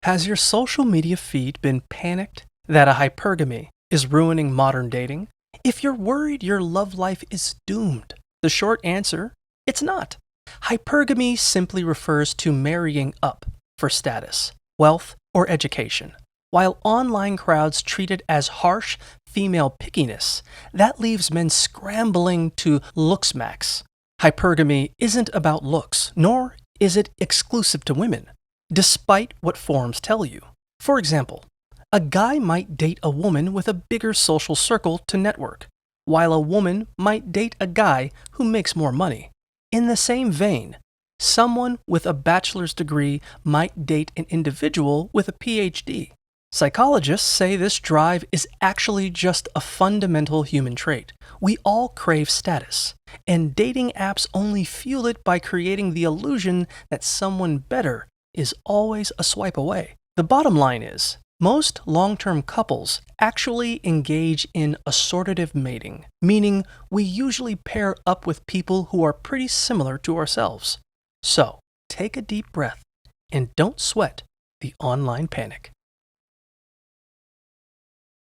Has your social media feed been panicked that a hypergamy is ruining modern dating? If you're worried your love life is doomed, the short answer, it's not. Hypergamy simply refers to marrying up for status, wealth, or education. While online crowds treat it as harsh female pickiness, that leaves men scrambling to looks max. Hypergamy isn't about looks, nor is it exclusive to women, despite what forums tell you. For example, a guy might date a woman with a bigger social circle to network, while a woman might date a guy who makes more money. In the same vein, someone with a bachelor's degree might date an individual with a PhD. Psychologists say this drive is actually just a fundamental human trait. We all crave status, and dating apps only fuel it by creating the illusion that someone better is always a swipe away. The bottom line is, most long-term couples actually engage in assortative mating, meaning we usually pair up with people who are pretty similar to ourselves. So, take a deep breath and don't sweat the online panic.